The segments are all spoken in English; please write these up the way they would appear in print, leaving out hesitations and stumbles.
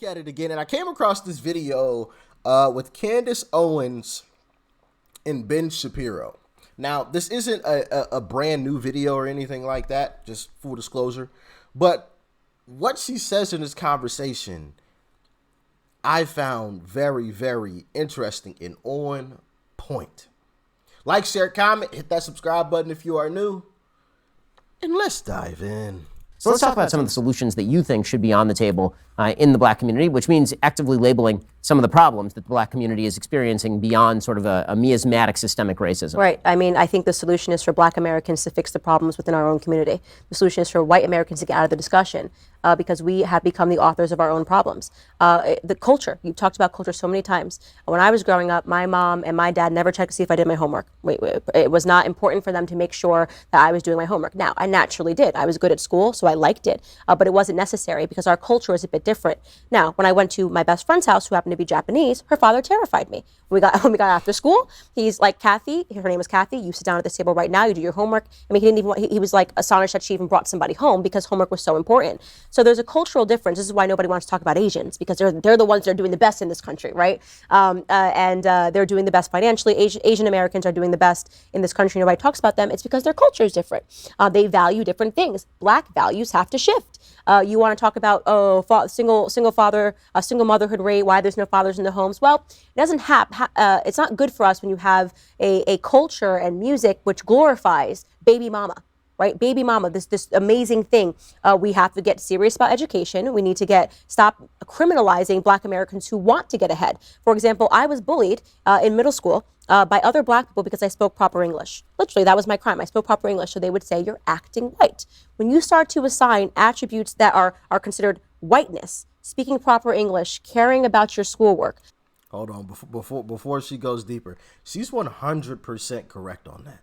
at it again, and I came across this video with Candace, Owens, and Ben Shapiro. Now, this isn't a brand new video or anything like that, just full disclosure. But what she says in this conversation, I found very, very interesting and on point. Like, share, comment, hit that subscribe button if you are new, and let's dive in. So let's talk about some of the solutions that you think should be on the table in the black community, which means actively labeling some of the problems that the black community is experiencing beyond sort of a miasmatic systemic racism. Right. I mean, I think the solution is for black Americans to fix the problems within our own community. The solution is for white Americans to get out of the discussion because we have become the authors of our own problems. The culture, you've talked about culture so many times. When I was growing up, my mom and my dad never checked to see if I did my homework. It was not important for them to make sure that I was doing my homework. Now, I naturally did. I was good at school, so I liked it, but it wasn't necessary because our culture is a bit different. Now, when I went to my best friend's house, who happened to be Japanese, her father terrified me. When we got after school, he's like, Kathy, her name was Kathy, you sit down at this table right now, you do your homework. I mean, he didn't even he was like astonished that she even brought somebody home because homework was so important. So there's a cultural difference. This is why nobody wants to talk about Asians, because they're the ones that are doing the best in this country, right? And they're doing the best financially. Asian Americans are doing the best in this country. Nobody talks about them. It's because their culture is different. They value different things. Black values have to shift. You want to talk about single motherhood rate, why there's no fathers in the homes. Well, it doesn't it's not good for us when you have a culture and music which glorifies baby mama. Right, baby mama, this amazing thing. We have to get serious about education. We need to stop criminalizing black Americans who want to get ahead. For example, I was bullied in middle school by other black people because I spoke proper English. Literally, that was my crime. I spoke proper English, so they would say you're acting white. When you start to assign attributes that are considered whiteness, speaking proper English, caring about your schoolwork. Hold on, before she goes deeper, she's 100% correct on that.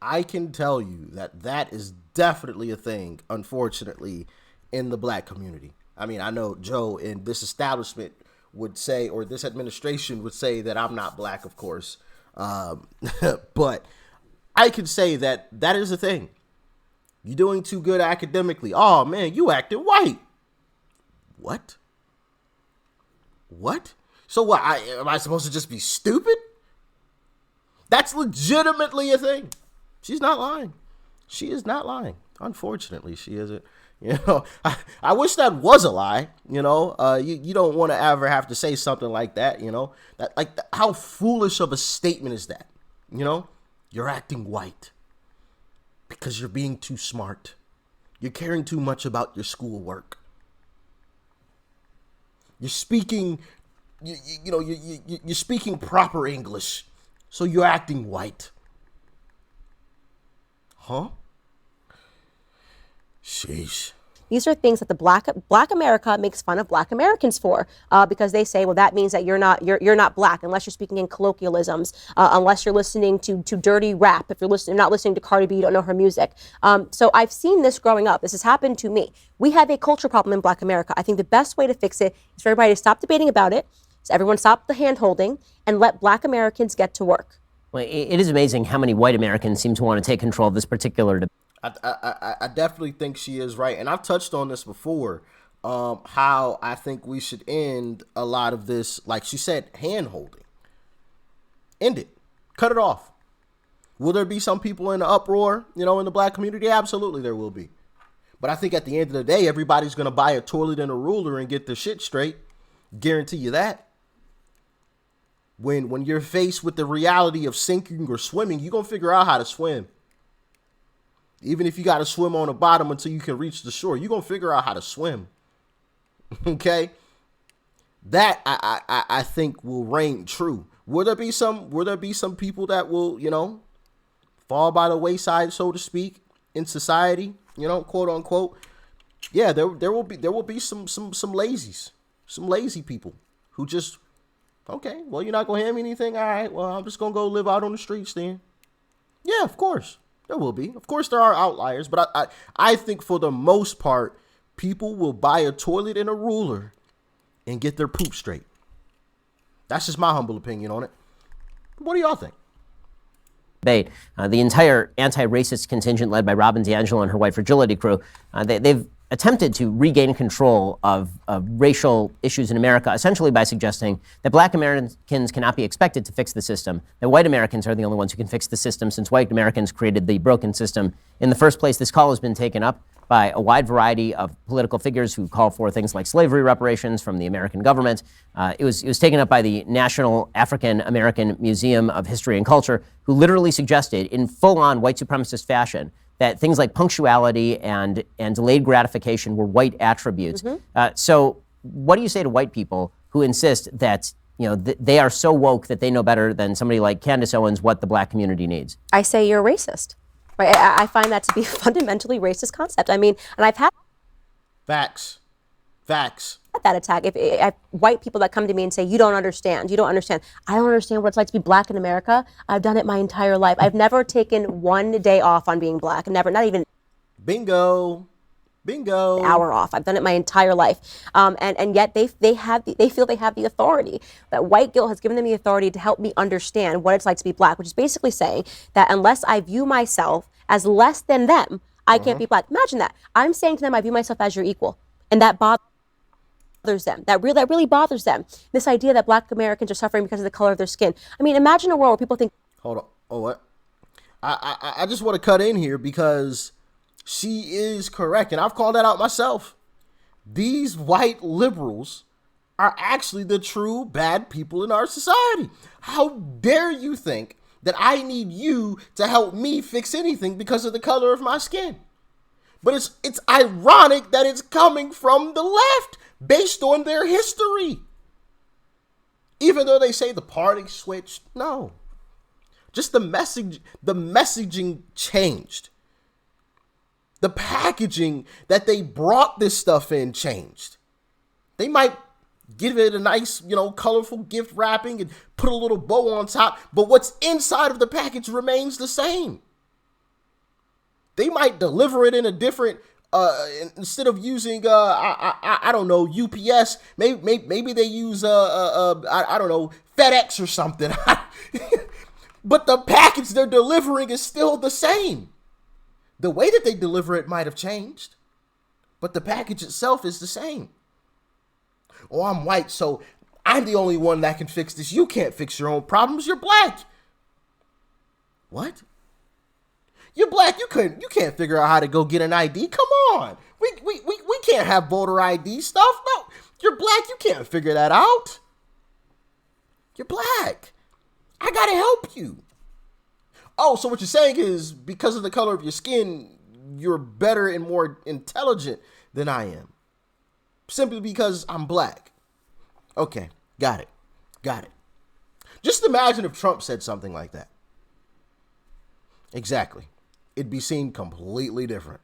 I can tell you that is definitely a thing, unfortunately, in the black community. I mean, I know Joe in this establishment would say, or this administration would say that I'm not black, of course. But I can say that is a thing. You're doing too good academically. Oh, man, you acting white. What? So what? Am I supposed to just be stupid? That's legitimately a thing. She's not lying. She is not lying. Unfortunately, she isn't. You know, I wish that was a lie. You know, you don't want to ever have to say something like that. You know, how foolish of a statement is that? You know, you're acting white because you're being too smart. You're caring too much about your schoolwork. You're speaking, you're speaking proper English, so you're acting white. Huh? Sheesh. These are things that the black America makes fun of black Americans for, because they say, well, that means that you're not black unless you're speaking in colloquialisms, unless you're listening to dirty rap. If you're not listening to Cardi B, you don't know her music. So I've seen this growing up. This has happened to me. We have a culture problem in black America. I think the best way to fix it is for everybody to stop debating about it, so everyone stop the hand holding, and let black Americans get to work. Well, it is amazing how many white Americans seem to want to take control of this particular debate. I definitely think she is right. And I've touched on this before, how I think we should end a lot of this, like she said, hand-holding. End it. Cut it off. Will there be some people in the uproar, in the black community? Absolutely there will be. But I think at the end of the day, everybody's going to buy a toilet and a ruler and get their shit straight. Guarantee you that. When you're faced with the reality of sinking or swimming, you're going to figure out how to swim. Even if you got to swim on the bottom until you can reach the shore, you're going to figure out how to swim. Okay? That I think will reign true. Will there be some people that will, fall by the wayside, so to speak, in society, quote unquote? Yeah, there will be some lazies, some lazy people who just, okay, well, you're not going to hand me anything? All right, well, I'm just going to go live out on the streets then. Yeah, of course. There will be. Of course, there are outliers. But I think for the most part, people will buy a toilet and a ruler and get their poop straight. That's just my humble opinion on it. What do y'all think? The entire anti-racist contingent led by Robin DiAngelo and her white fragility crew, they've attempted to regain control of racial issues in America, essentially by suggesting that black Americans cannot be expected to fix the system, that white Americans are the only ones who can fix the system since white Americans created the broken system in the first place. This call has been taken up by a wide variety of political figures who call for things like slavery reparations from the American government. It was taken up by the National African American Museum of History and Culture, who literally suggested in full-on white supremacist fashion that things like punctuality and delayed gratification were white attributes. So what do you say to white people who insist that they are so woke that they know better than somebody like Candace Owens what the black community needs? I say you're racist. Right? I find that to be a fundamentally racist concept. I mean, and I've had Facts. that attack. If white people that come to me and say, you don't understand. I don't understand what it's like to be black in America. I've done it my entire life. I've never taken one day off on being black. Never, not even Bingo. an hour off. I've done it my entire life. And yet they feel they have the authority. That white guilt has given them the authority to help me understand what it's like to be black, which is basically saying that unless I view myself as less than them, I can't be black. Imagine that. I'm saying to them, I view myself as your equal. And that bothers them. That really bothers them. This idea that black Americans are suffering because of the color of their skin. I mean, imagine a world where people think. Hold on. Oh, what? I just want to cut in here because she is correct. And I've called that out myself. These white liberals are actually the true bad people in our society. How dare you think that I need you to help me fix anything because of the color of my skin? But it's ironic that it's coming from the left based on their history. Even though they say the party switched, no. Just the messaging changed. The packaging that they brought this stuff in changed. They might give it a nice, colorful gift wrapping and put a little bow on top, but what's inside of the package remains the same. They might deliver it in a different, instead of using, I don't know, UPS, maybe they use, I don't know, FedEx or something. But the package they're delivering is still the same. The way that they deliver it might have changed, but the package itself is the same. Oh, I'm white, so I'm the only one that can fix this. You can't fix your own problems. You're black. What? You're black. You can't figure out how to go get an ID. Come on. We can't have voter ID stuff. No, you're black. You can't figure that out. You're black. I gotta help you. Oh, so what you're saying is because of the color of your skin, you're better and more intelligent than I am. Simply because I'm black. Okay, got it. Just imagine if Trump said something like that. Exactly. It'd be seen completely different.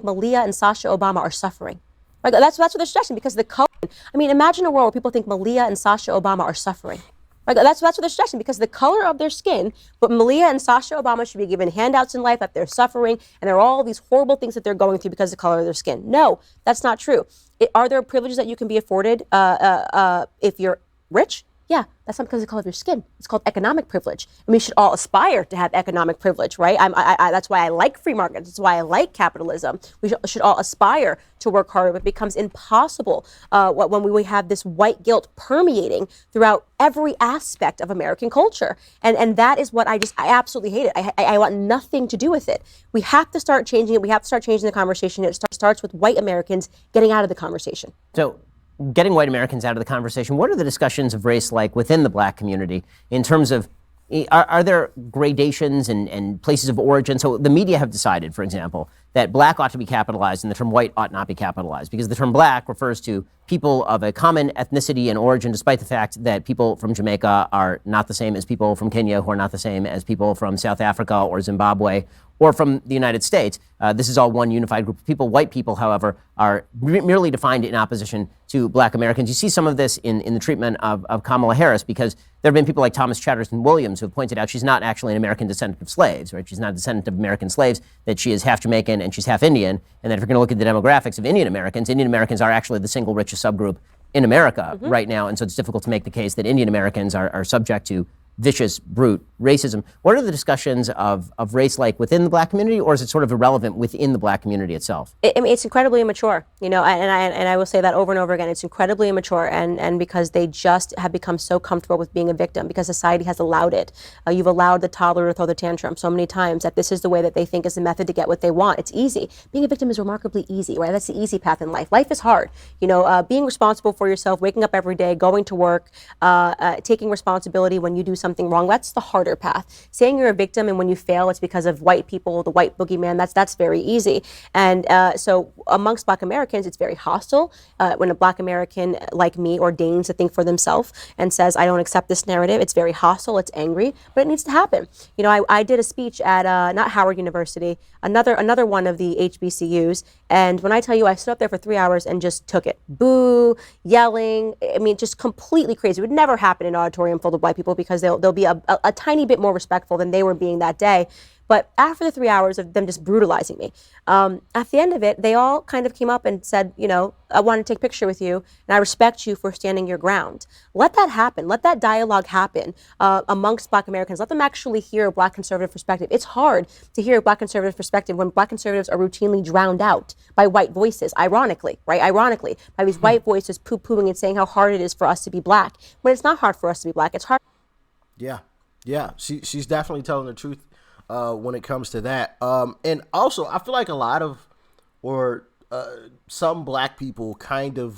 Malia and Sasha Obama are suffering. Right? That's what they're suggesting because the color. I mean, imagine a world where people think Malia and Sasha Obama are suffering. Right? That's what they're suggesting because the color of their skin. But Malia and Sasha Obama should be given handouts in life that they're suffering, and there are all these horrible things that they're going through because of the color of their skin. No, that's not true. Are there privileges that you can be afforded if you're rich? Yeah, that's not because of the color of your skin. It's called economic privilege. And we should all aspire to have economic privilege, right? That's why I like free markets. That's why I like capitalism. We should all aspire to work harder, but it becomes impossible when we have this white guilt permeating throughout every aspect of American culture. And that is what I absolutely hate it. I want nothing to do with it. We have to start changing it. We have to start changing the conversation. It starts with white Americans getting out of the conversation. So getting white Americans out of the conversation, what are the discussions of race like within the black community in terms of, are there gradations and places of origin? So the media have decided, for example, that black ought to be capitalized and the term white ought not be capitalized because the term black refers to people of a common ethnicity and origin, despite the fact that people from Jamaica are not the same as people from Kenya, who are not the same as people from South Africa or Zimbabwe or from the United States. This is all one unified group of people. White people, however, are merely defined in opposition to black Americans. You see some of this in the treatment of Kamala Harris because there have been people like Thomas Chatterton Williams who have pointed out she's not actually an American descendant of slaves, right? She's not a descendant of American slaves, that she is half Jamaican and she's half Indian, and that if you're going to look at the demographics of Indian Americans are actually the single richest subgroup in America right now, and so it's difficult to make the case that Indian Americans are subject to vicious, brute racism. What are the discussions of race like within the black community, or is it sort of irrelevant within the black community itself? I mean, it's incredibly immature, and I will say that over and over again. It's incredibly immature, and because they just have become so comfortable with being a victim, because society has allowed it. You've allowed the toddler to throw the tantrum so many times that this is the way that they think is the method to get what they want. It's easy. Being a victim is remarkably easy, right? That's the easy path in life. Life is hard. Being responsible for yourself, waking up every day, going to work, taking responsibility when you do something wrong. That's the harder path. Saying you're a victim and when you fail, it's because of white people, the white boogeyman. That's very easy. And so amongst Black Americans, it's very hostile when a Black American like me ordains to think for themselves and says, I don't accept this narrative. It's very hostile. It's angry, but it needs to happen. I did a speech at not Howard University, another one of the HBCUs. And when I tell you, I stood up there for 3 hours and just took it. Boo, yelling. I mean, just completely crazy. It would never happen in an auditorium full of white people because they'll be a tiny bit more respectful than they were being that day. But after the 3 hours of them just brutalizing me, at the end of it, they all kind of came up and said, I want to take a picture with you, and I respect you for standing your ground. Let that happen. Let that dialogue happen amongst Black Americans. Let them actually hear a Black conservative perspective. It's hard to hear a Black conservative perspective when Black conservatives are routinely drowned out by white voices, ironically, right? Ironically, by these white voices poo-pooing and saying how hard it is for us to be Black, when it's not hard for us to be Black. It's hard. Yeah. She's definitely telling the truth when it comes to that. And also, I feel like a lot of, or some Black people kind of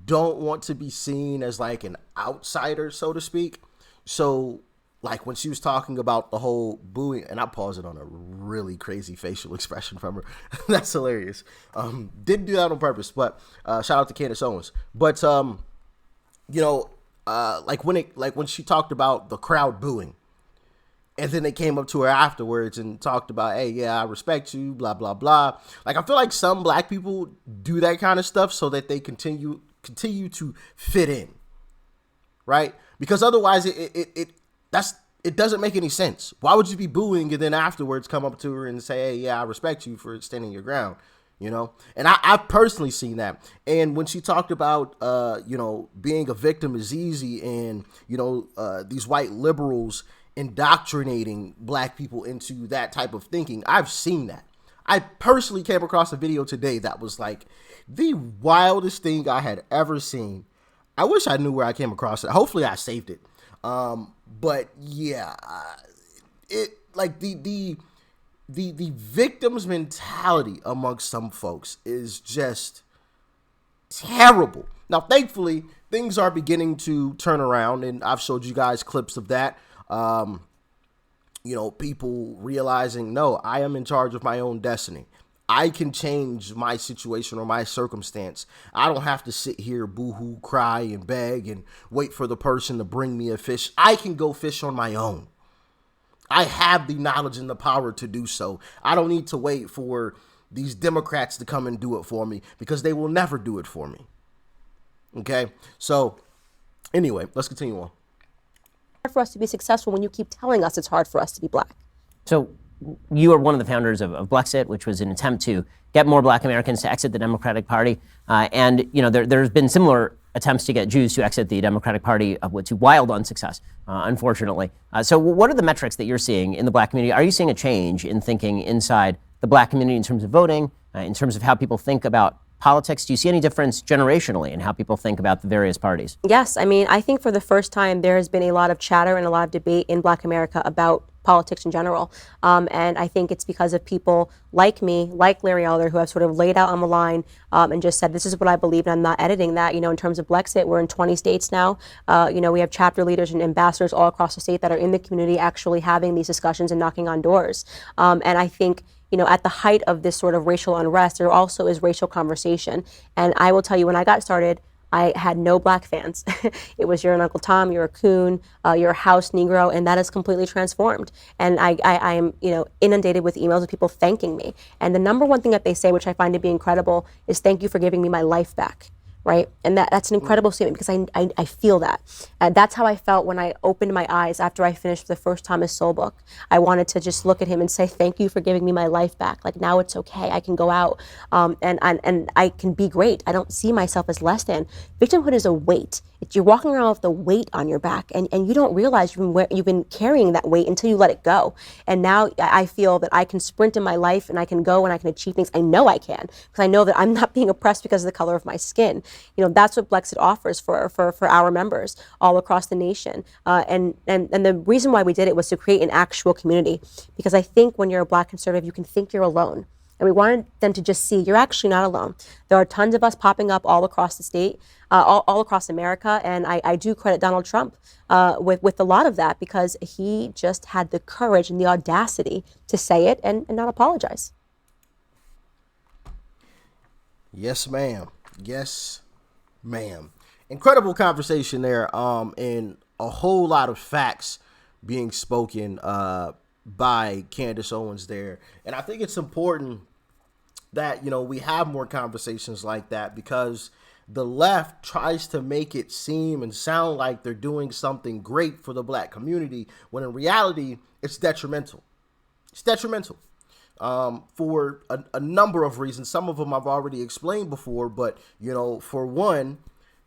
don't want to be seen as like an outsider, so to speak. So, like when she was talking about the whole booing, and I paused it on a really crazy facial expression from her. That's hilarious. Didn't do that on purpose, but shout out to Candace Owens. But like when she talked about the crowd booing, and then they came up to her afterwards and talked about, hey, yeah, I respect you, blah, blah, blah. Like, I feel like some Black people do that kind of stuff so that they continue to fit in, right? Because otherwise it doesn't make any sense. Why would you be booing and then afterwards come up to her and say, hey, yeah, I respect you for standing your ground, And I've personally seen that. And when she talked about, being a victim is easy and, these white liberals indoctrinating Black people into that type of thinking, I've seen that. I personally came across a video today that was like the wildest thing I had ever seen. I wish I knew where I came across it. Hopefully I saved it. But yeah, it like the victim's mentality amongst some folks is just terrible. Now, thankfully, things are beginning to turn around, and I've showed you guys clips of that. People realizing, no, I am in charge of my own destiny. I can change my situation or my circumstance. I don't have to sit here, boo-hoo, cry, and beg and wait for the person to bring me a fish. I can go fish on my own. I have the knowledge and the power to do so. I don't need to wait for these Democrats to come and do it for me because they will never do it for me. Okay? So, anyway, let's continue on. Hard for us to be successful when you keep telling us it's hard for us to be Black. So you are one of the founders of Blexit, which was an attempt to get more Black Americans to exit the Democratic Party. And there's been similar attempts to get Jews to exit the Democratic Party to wild unsuccess, unfortunately. So what are the metrics that you're seeing in the Black community? Are you seeing a change in thinking inside the Black community in terms of voting, in terms of how people think about politics? Do you see any difference generationally in how people think about the various parties? Yes. I mean, I think for the first time, there has been a lot of chatter and a lot of debate in Black America about politics in general. And I think it's because of people like me, like Larry Elder, who have sort of laid out on the line and just said, this is what I believe, and I'm not editing that. In terms of Blexit, we're in 20 states now. We have chapter leaders and ambassadors all across the state that are in the community actually having these discussions and knocking on doors. And I think at the height of this sort of racial unrest, there also is racial conversation. And I will tell you, when I got started, I had no Black fans. It was, you're an Uncle Tom, you're a coon, you're a house Negro, and that has completely transformed. And I am, inundated with emails of people thanking me. And the number one thing that they say, which I find to be incredible, is thank you for giving me my life back. right? And that's an incredible statement because I feel that. And that's how I felt when I opened my eyes after I finished the first Thomas Sowell book. I wanted to just look at him and say, thank you for giving me my life back. Like, now it's okay. I can go out and I can be great. I don't see myself as less than. Victimhood is a weight. You're walking around with the weight on your back, and you don't realize you've been carrying that weight until you let it go. And now I feel that I can sprint in my life, and I can go and I can achieve things. I know I can, because I know that I'm not being oppressed because of the color of my skin. That's what Blexit offers for our members all across the nation. And the reason why we did it was to create an actual community, because I think when you're a Black conservative, you can think you're alone. And we wanted them to just see you're actually not alone. There are tons of us popping up all across the state, all across America. And I do credit Donald Trump with a lot of that, because he just had the courage and the audacity to say it and not apologize. Yes, ma'am. Yes, ma'am. Incredible conversation there. And a whole lot of facts being spoken by Candace Owens there. And I think it's important that, we have more conversations like that, because the left tries to make it seem and sound like they're doing something great for the Black community, when in reality, it's detrimental. It's detrimental for a number of reasons. Some of them I've already explained before, but, for one,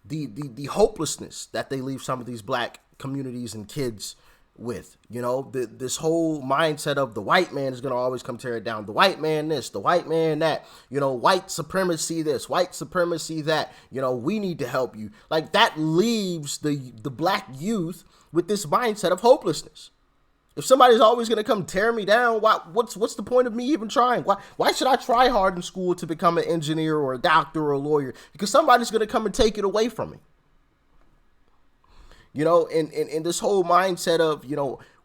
the hopelessness that they leave some of these Black communities and kids with, this whole mindset of the white man is going to always come tear it down. The white man this, the white man that, white supremacy this, white supremacy that, we need to help you. Like, that leaves the Black youth with this mindset of hopelessness. If somebody's always going to come tear me down, what's the point of me even trying? Why should I try hard in school to become an engineer or a doctor or a lawyer? Because somebody's going to come and take it away from me. In this whole mindset of,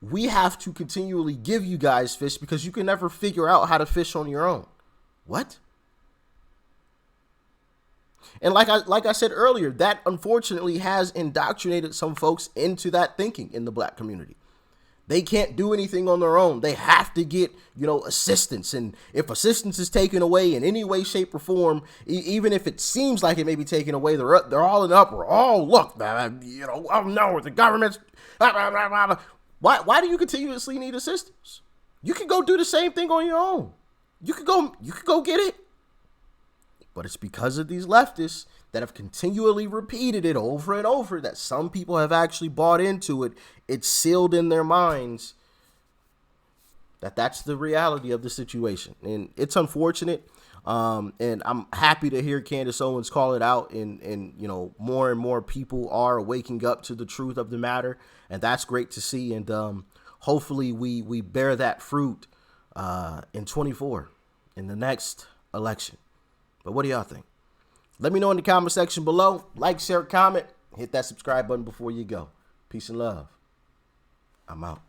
we have to continually give you guys fish because you can never figure out how to fish on your own. What? And like I said earlier, that unfortunately has indoctrinated some folks into that thinking in the Black community. They can't do anything on their own. They have to get, assistance. And if assistance is taken away in any way, shape, or form, even if it seems like it may be taken away, they're all in uproar. Oh, look, oh no, the government's... Why do you continuously need assistance? You can go do the same thing on your own. You could go get it. But it's because of these leftists that have continually repeated it over and over that some people have actually bought into it. It's sealed in their minds that that's the reality of the situation. And it's unfortunate. And I'm happy to hear Candace Owens call it out. And more and more people are waking up to the truth of the matter. And that's great to see. And hopefully we bear that fruit in 24 in the next election. But what do y'all think? Let me know in the comment section below. Like, share, comment. Hit that subscribe button before you go. Peace and love. I'm out.